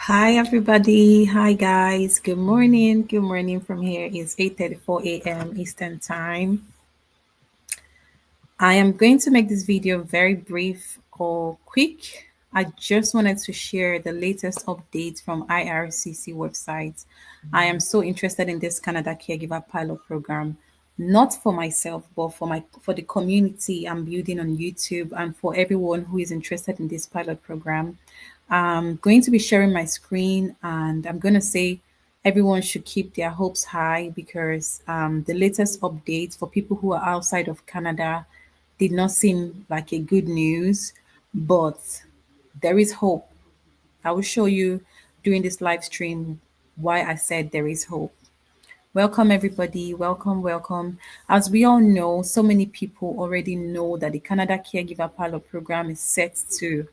Hi everybody. Hi guys. Good morning. Good morning from here. It's 8:34 a.m. Eastern Time. I am going to make this video very brief or quick. I just wanted to share the latest updates from IRCC website. I am so interested in this Canada Caregiver Pilot Program, not for myself, but for the community I'm building on YouTube and for everyone who is interested in this pilot program. I'm going to be sharing my screen and I'm going to say everyone should keep their hopes high because the latest updates for people who are outside of Canada did not seem like a good news, but there is hope. I will show you during this live stream why I said there is hope. Welcome, everybody. Welcome, welcome. As we all know, so many people already know that the Canada Caregiver Pilot Program is set to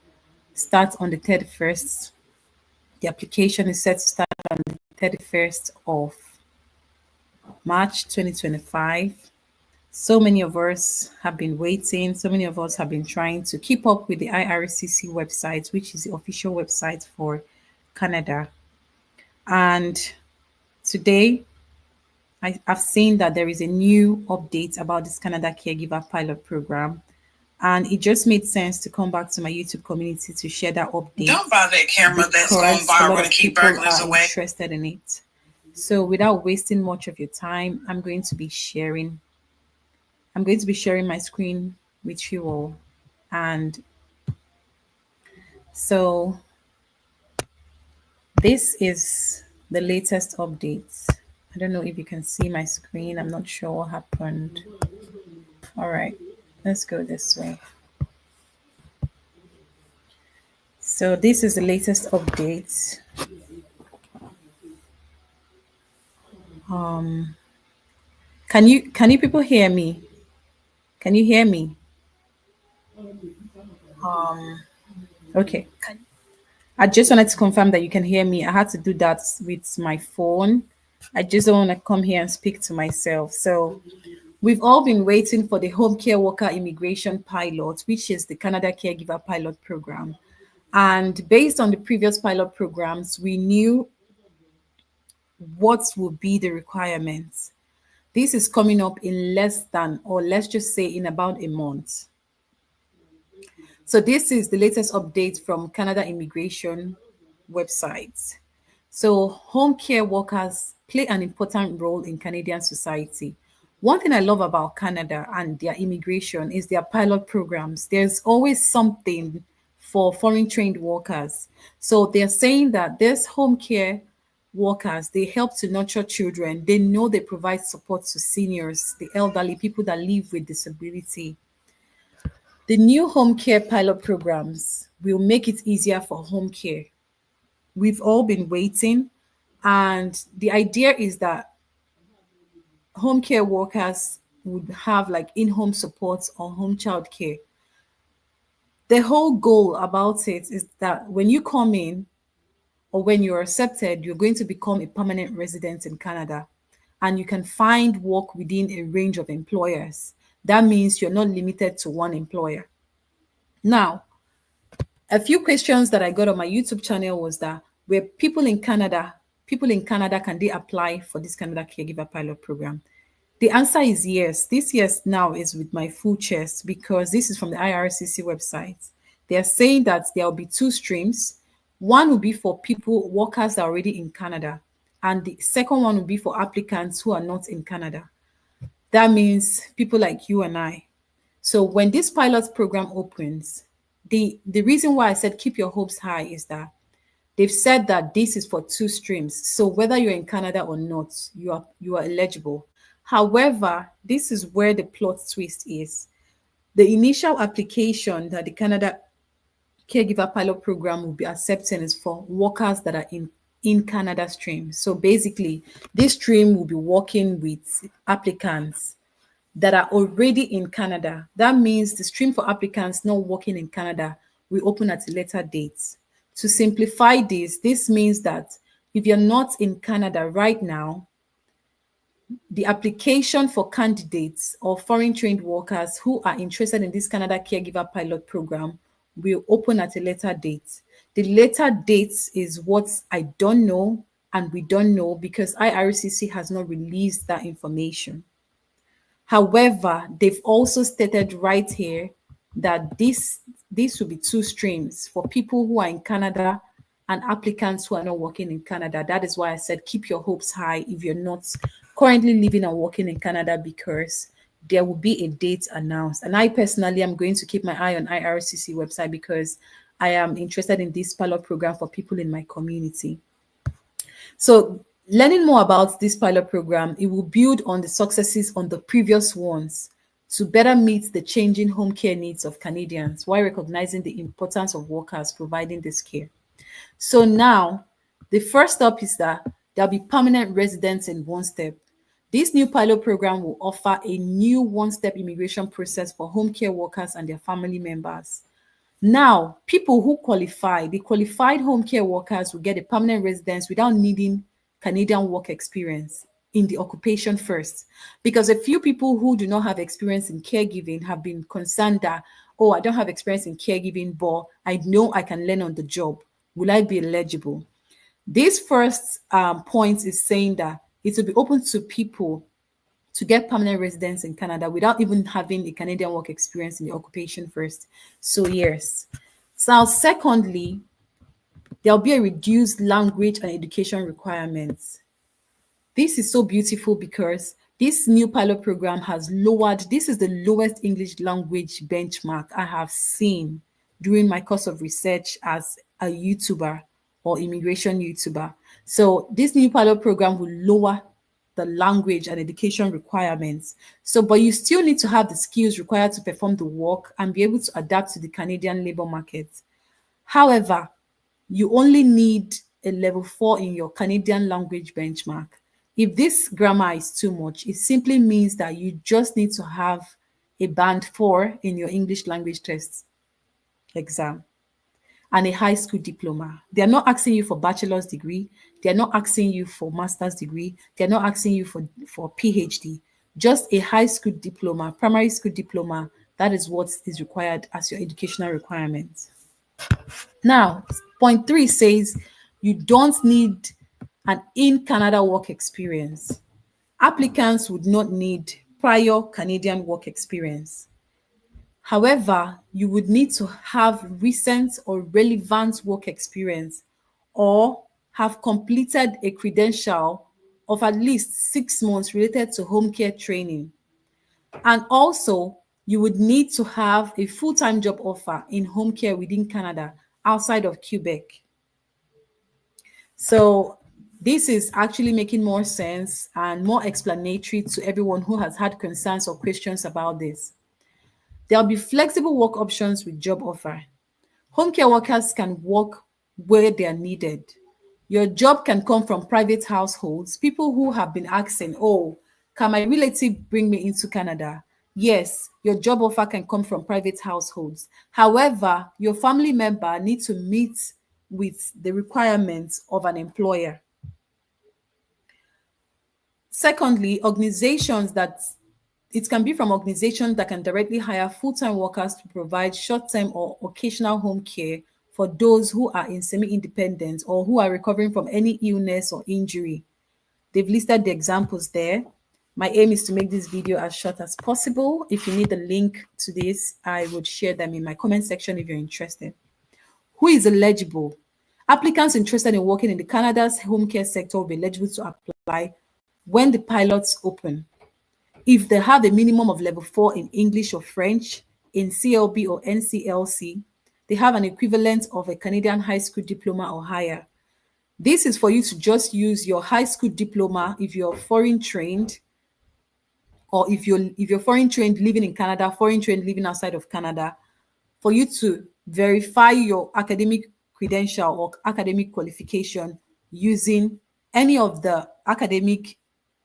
start on the 31st. The application is set to start on the 31st of March 2025. So many of us have been waiting. So many of us have been trying to keep up with the IRCC website, which is the official website for Canada. And today, I've seen that there is a new update about this Canada Caregiver Pilot Program. And it just made sense to come back to my YouTube community to share that update. Don't buy that camera that's going because a lot viral to of keep people burglars are away. interested in it. So without wasting much of your time, I'm going to be sharing my screen with you all. And so this is the latest updates. I don't know if you can see my screen. I'm not sure what happened. All right, let's go this way. So this is the latest update. Can you people hear me? Can you hear me? Okay. I just wanted to confirm that you can hear me. I had to do that with my phone. I just don't want to come here and speak to myself. So we've all been waiting for the home care worker immigration pilot, which is the Canada Caregiver Pilot Program. And based on the previous pilot programs, we knew what would be the requirements. This is coming up in less than, or let's just say in about a month. So this is the latest update from Canada Immigration website. So home care workers play an important role in Canadian society. One thing I love about Canada and their immigration is their pilot programs. There's always something for foreign trained workers. So they're saying that this home care workers, they help to nurture children. They know they provide support to seniors, the elderly, people that live with disability. The new home care pilot programs will make it easier for home care. We've all been waiting, and the idea is that home care workers would have like in-home support or home child care. The whole goal about it is that when you come in or when you're accepted, you're going to become a permanent resident in Canada and you can find work within a range of employers. That means you're not limited to one employer. Now, a few questions that I got on my YouTube channel was that were people in Canada, can they apply for this Canada Caregiver Pilot Program? The answer is yes. This yes now is with my full chest because this is from the IRCC website. They are saying that there will be two streams. One will be for people, workers that are already in Canada, and the second one will be for applicants who are not in Canada. That means people like you and I. So when this pilot program opens, the reason why I said keep your hopes high is that they've said that this is for two streams. So whether you're in Canada or not, you are eligible. However, this is where the plot twist is. The initial application that the Canada Caregiver Pilot Program will be accepting is for workers that are in Canada stream. So basically, this stream will be working with applicants that are already in Canada. That means the stream for applicants not working in Canada will open at a later date. To simplify this means that if you're not in Canada right now, the application for candidates or foreign trained workers who are interested in this Canada Caregiver Pilot Program will open at a later date. The later dates is what I don't know and we don't know because IRCC has not released that information. However, they've also stated right here that this will be two streams for people who are in Canada and applicants who are not working in Canada. That is why I said keep your hopes high if you're not currently living and working in Canada, because there will be a date announced. And I personally am going to keep my eye on IRCC website because I am interested in this pilot program for people in my community. So learning more about this pilot program, it will build on the successes on the previous ones to better meet the changing home care needs of Canadians while recognizing the importance of workers providing this care. So now, the first step is that there'll be permanent residents in one step. This new pilot program will offer a new one-step immigration process for home care workers and their family members. Now, people who qualify, the qualified home care workers will get a permanent residence without needing Canadian work experience in the occupation first. Because a few people who do not have experience in caregiving have been concerned that, oh, I don't have experience in caregiving, but I know I can learn on the job. Will I be eligible? This first point is saying that it will be open to people to get permanent residence in Canada without even having a Canadian work experience in the occupation first. So yes. So secondly, there'll be a reduced language and education requirements. This is so beautiful because this new pilot program has lowered, this is the lowest English language benchmark I have seen during my course of research as a YouTuber or immigration YouTuber. So this new pilot program will lower the language and education requirements. So, but you still need to have the skills required to perform the work and be able to adapt to the Canadian labor market. However, you only need a level 4 in your Canadian language benchmark. If this grammar is too much, it simply means that you just need to have a band 4 in your English language test exam and a high school diploma. They're not asking you for bachelor's degree. They're not asking you for master's degree. They're not asking you for PhD. Just a high school diploma, primary school diploma. That is what is required as your educational requirement. Now, point 3 says you don't need an in-Canada work experience. Applicants would not need prior Canadian work experience. However, you would need to have recent or relevant work experience or have completed a credential of at least 6 months related to home care training. And also, you would need to have a full-time job offer in home care within Canada outside of Quebec. So this is actually making more sense and more explanatory to everyone who has had concerns or questions about this. There'll be flexible work options with job offer. Home care workers can work where they are needed. Your job can come from private households, people who have been asking, oh, can my relative bring me into Canada? Yes, your job offer can come from private households. However, your family member needs to meet with the requirements of an employer. Secondly, organizations that it can be from organizations that can directly hire full-time workers to provide short-term or occasional home care for those who are in semi-independent or who are recovering from any illness or injury. They've listed the examples there. My aim is to make this video as short as possible. If you need the link to this, I would share them in my comment section if you're interested. Who is eligible? Applicants interested in working in the Canada's home care sector will be eligible to apply when the pilots open. If they have a minimum of level 4 in English or French, in CLB or NCLC, they have an equivalent of a Canadian high school diploma or higher. This is for you to just use your high school diploma if you're foreign trained, or if you're foreign trained living in Canada, foreign trained living outside of Canada, for you to verify your academic credential or academic qualification using any of the academic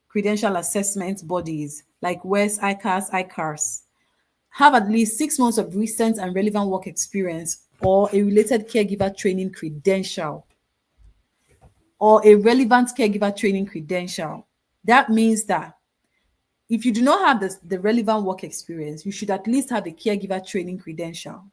credential assessment bodies like WES, ICARS. Have at least 6 months of recent and relevant work experience or a related caregiver training credential or a relevant caregiver training credential. That means that if you do not have the relevant work experience, you should at least have a caregiver training credential.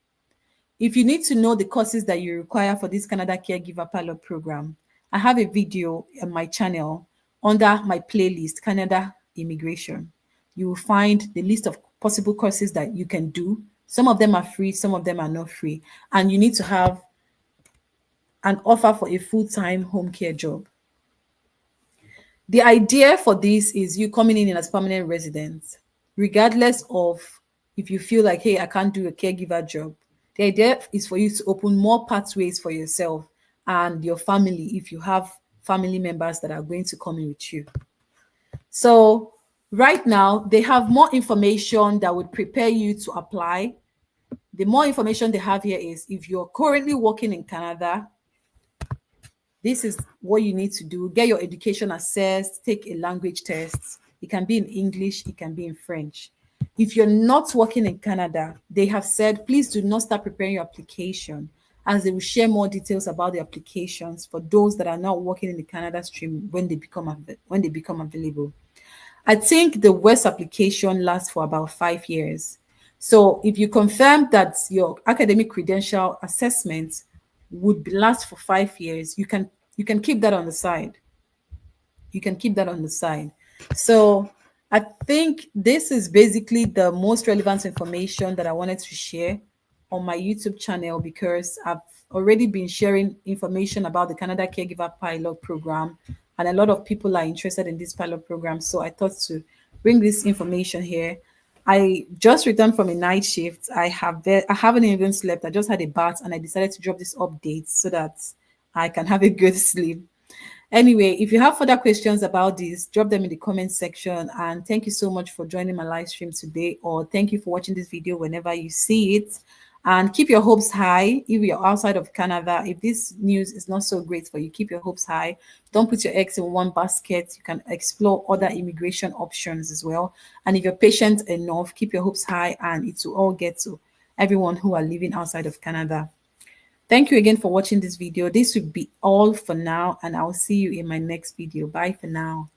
If you need to know the courses that you require for this Canada Caregiver Pilot Program, I have a video on my channel under my playlist, Canada Immigration. You will find the list of possible courses that you can do. Some of them are free, some of them are not free. And you need to have an offer for a full-time home care job. The idea for this is you coming in as permanent resident, regardless of if you feel like, hey, I can't do a caregiver job. The idea is for you to open more pathways for yourself and your family if you have family members that are going to come in with you. So right now, they have more information that would prepare you to apply. The more information they have here is if you're currently working in Canada, this is what you need to do. Get your education assessed, take a language test. It can be in English, it can be in French. If you're not working in Canada, they have said, please do not start preparing your application, as they will share more details about the applications for those that are not working in the Canada stream when they become available. I think the West application lasts for about 5 years. So if you confirm that your academic credential assessment would last for 5 years, you can keep that on the side. You can keep that on the side. So I think this is basically the most relevant information that I wanted to share on my YouTube channel, because I've already been sharing information about the Canada Caregiver Pilot Program, and a lot of people are interested in this pilot program. So I thought to bring this information here. I just returned from a night shift. I haven't even slept. I just had a bath and I decided to drop this update so that I can have a good sleep. Anyway, if you have further questions about this, drop them in the comment section. And thank you so much for joining my live stream today, or thank you for watching this video whenever you see it. And keep your hopes high if you're outside of Canada. If this news is not so great for you, keep your hopes high. Don't put your eggs in one basket. You can explore other immigration options as well. And if you're patient enough, keep your hopes high, and it will all get to everyone who are living outside of Canada. Thank you again for watching this video. This will be all for now, and I'll see you in my next video. Bye for now.